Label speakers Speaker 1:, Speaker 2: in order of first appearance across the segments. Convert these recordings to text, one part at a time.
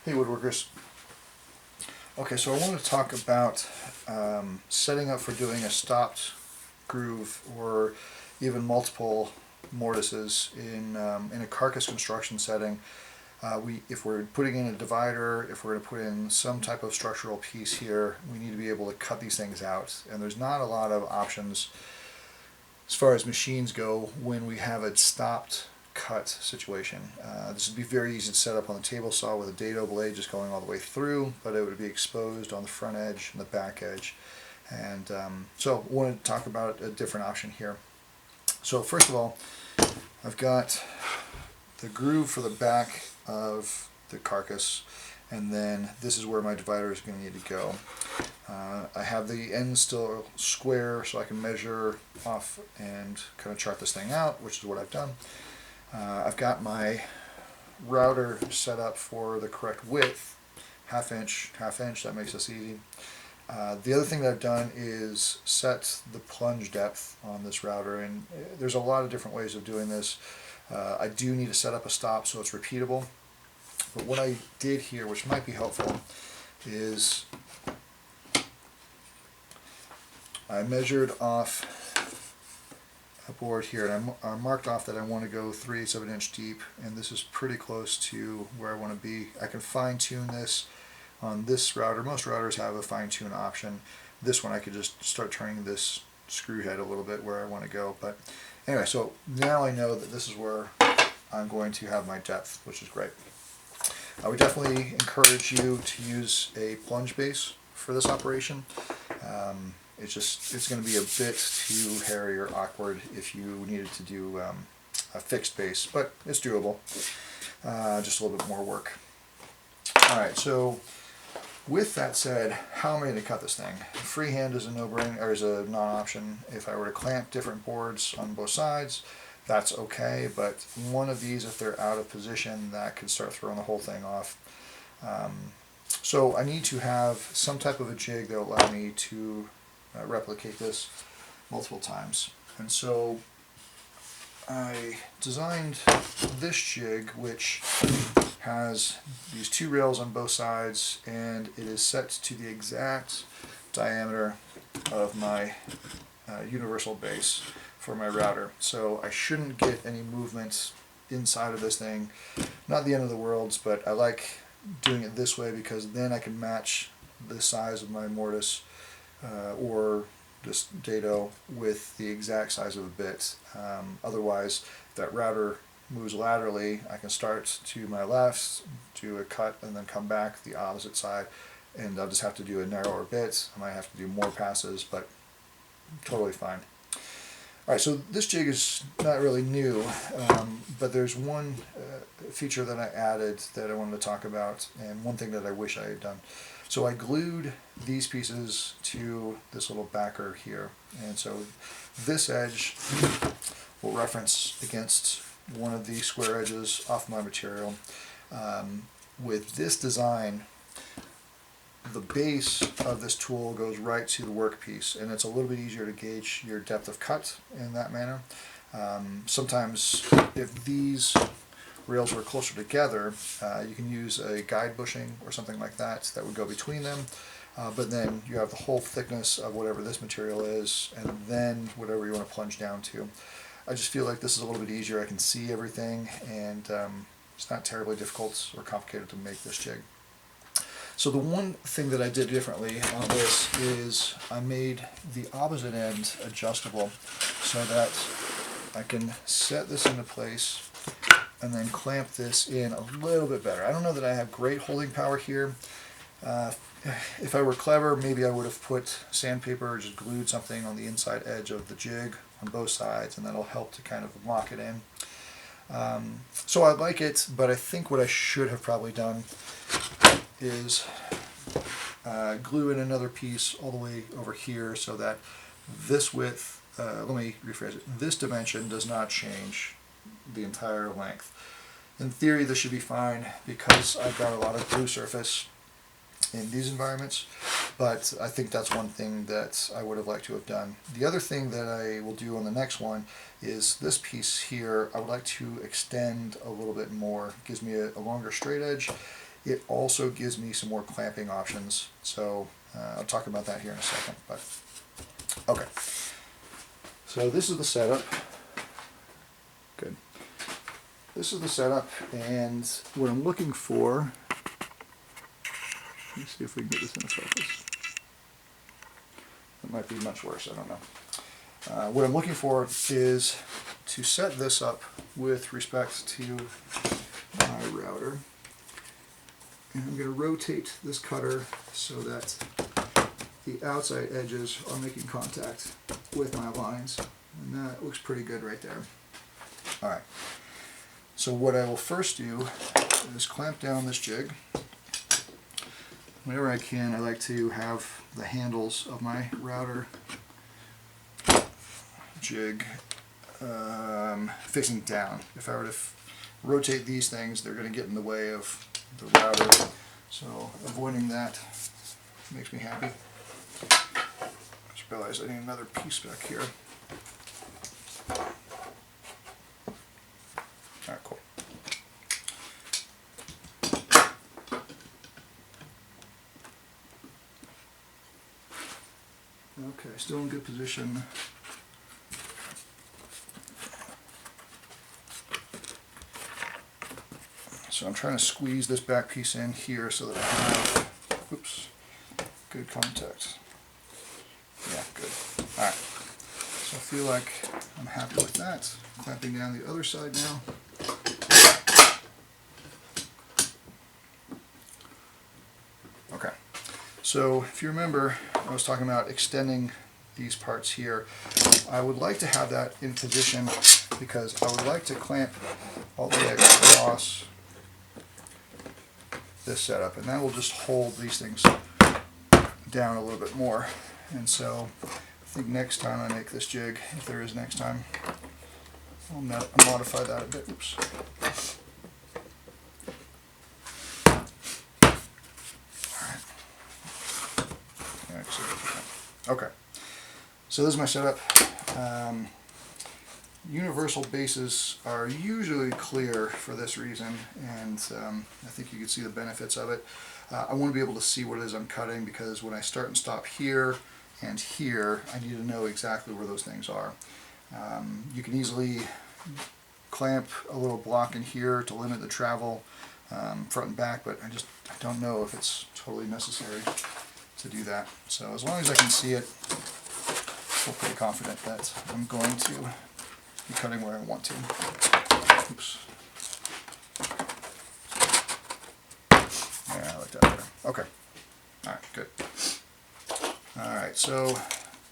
Speaker 1: Hey woodworkers. Okay, so I want to talk about setting up for doing a stopped groove or even multiple mortises in a carcass construction setting. If we're putting in a divider, if we're going to put in some type of structural piece here, we need to be able to cut these things out. And there's not a lot of options as far as machines go when we have a stopped cut situation. This would be very easy to set up on the table saw with a dado blade just going all the way through, but it would be exposed on the front edge and the back edge. And so I wanted to talk about a different option here. So first of all, I've got the groove for the back of the carcass, and then this is where my divider is going to need to go. I have the end still square so I can measure off and kind of chart this thing out, which is what I've done. I've got my router set up for the correct width, half inch, that makes this easy. The other thing that I've done is set the plunge depth on this router, and there's a lot of different ways of doing this. I do need to set up a stop so it's repeatable, but what I did here, which might be helpful, is I measured off a board here, and I marked off that I want to go 3/8 of an inch deep, and this is pretty close to where I want to be. I can fine tune this on this router. Most routers have a fine tune option. This one I could just start turning this screw head a little bit where I want to go. But anyway, so now I know that this is where I'm going to have my depth, which is great. I would definitely encourage you to use a plunge base for this operation. It's going to be a bit too hairy or awkward if you needed to do a fixed base, but it's doable. Just a little bit more work. Alright, so with that said, how am I going to cut this thing? Freehand is a no-brainer, or is a non-option. If I were to clamp different boards on both sides, that's okay, but one of these, if they're out of position, that could start throwing the whole thing off. So I need to have some type of a jig that will allow me to replicate this multiple times. And so I designed this jig, which has these two rails on both sides, and it is set to the exact diameter of my universal base for my router. So I shouldn't get any movement inside of this thing. Not the end of the world, but I like doing it this way because then I can match the size of my mortise or this dado with the exact size of a bit. Otherwise, if that router moves laterally, I can start to my left, do a cut, and then come back the opposite side, and I'll just have to do a narrower bit. I might have to do more passes, but totally fine. Alright, so this jig is not really new, but there's one feature that I added that I wanted to talk about, and one thing that I wish I had done. So I glued these pieces to this little backer here, and so this edge will reference against one of the square edges off my material. With this design, the base of this tool goes right to the workpiece, and it's a little bit easier to gauge your depth of cut in that manner. Sometimes if these rails were closer together, you can use a guide bushing or something like that that would go between them, but then you have the whole thickness of whatever this material is, and then whatever you want to plunge down to. I just feel like this is a little bit easier. I can see everything, and it's not terribly difficult or complicated to make this jig. So the one thing that I did differently on this is I made the opposite end adjustable so that I can set this into place and then clamp this in a little bit better. I don't know that I have great holding power here. If I were clever, maybe I would have put sandpaper or just glued something on the inside edge of the jig on both sides, and that'll help to kind of lock it in. So I like it, but I think what I should have probably done is glue in another piece all the way over here so that this width, let me rephrase it, this dimension does not change the entire length. In theory this should be fine because I've got a lot of glue surface in these environments, but I think that's one thing that I would have liked to have done. The other thing that I will do on the next one is this piece here. I would like to extend a little bit more. It gives me a longer straight edge. it also gives me some more clamping options. So I'll talk about that here in a second. But okay, so this is the setup. Good. This is the setup, and what I'm looking for, let me see if we can get this into focus. It might be much worse, I don't know. What I'm looking for is to set this up with respect to my router. And I'm going to rotate this cutter so that the outside edges are making contact with my lines. And that looks pretty good right there. Alright, so what I will first do is clamp down this jig. Whenever I can, I like to have the handles of my router jig facing down. If I were to rotate these things, they're going to get in the way of the router, so avoiding that makes me happy. Just realized I need another piece back here. Alright, cool. Okay, still in good position. So I'm trying to squeeze this back piece in here so that I have, oops, good contact. Yeah, good. Alright, so I feel like I'm happy with that. Clamping down the other side now. Okay, so if you remember, I was talking about extending these parts here. I would like to have that in position because I would like to clamp all the way across this setup, and that will just hold these things down a little bit more. And so I think next time I make this jig, if there is next time, I'll modify that a bit. Oops. Alright. Okay, so this is my setup. Universal bases are usually clear for this reason, and I think you can see the benefits of it. I want to be able to see what it is I'm cutting, because when I start and stop here and here, I need to know exactly where those things are. You can easily clamp a little block in here to limit the travel front and back, but I don't know if it's totally necessary to do that. So as long as I can see it, I feel pretty confident that I'm going to be cutting where I want to. Oops. Yeah, I like that better. Okay. Alright, good. Alright, so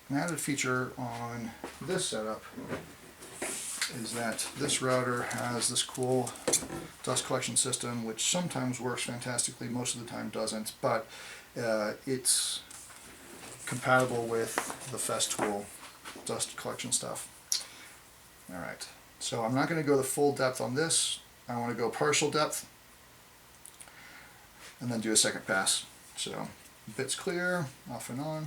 Speaker 1: an added feature on this setup is that this router has this cool dust collection system, which sometimes works fantastically, most of the time doesn't, but it's compatible with the Festool dust collection stuff. Alright, so I'm not going to go the full depth on this. I want to go partial depth and then do a second pass. So bits clear, off and on.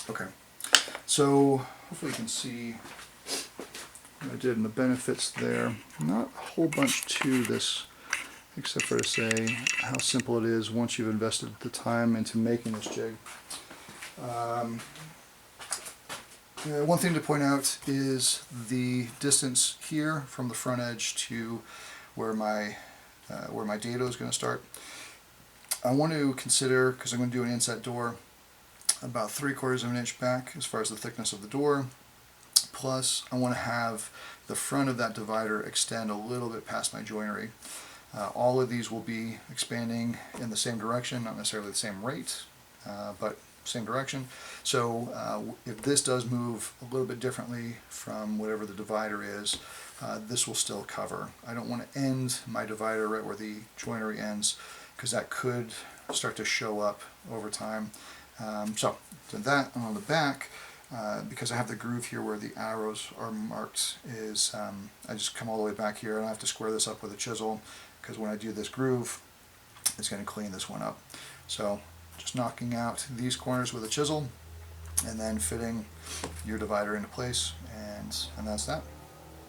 Speaker 1: Okay, so hopefully you can see what I did and the benefits there. Not a whole bunch to this, except for to say how simple it is once you've invested the time into making this jig. One thing to point out is the distance here from the front edge to where my where my dado is going to start. I want to consider, because I'm going to do an inset door, about 3/4 of an inch back as far as the thickness of the door. Plus, I want to have the front of that divider extend a little bit past my joinery. All of these will be expanding in the same direction, not necessarily the same rate, but same direction. So if this does move a little bit differently from whatever the divider is, this will still cover. I don't want to end my divider right where the joinery ends, because that could start to show up over time. So that, and on the back, because I have the groove here where the arrows are marked, is I just come all the way back here, and I have to square this up with a chisel, because when I do this groove, it's going to clean this one up. So just knocking out these corners with a chisel, and then fitting your divider into place, and that's that.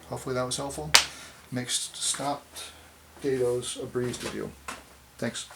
Speaker 1: Hopefully that was helpful. Makes stopped dados a breeze to do. Thanks.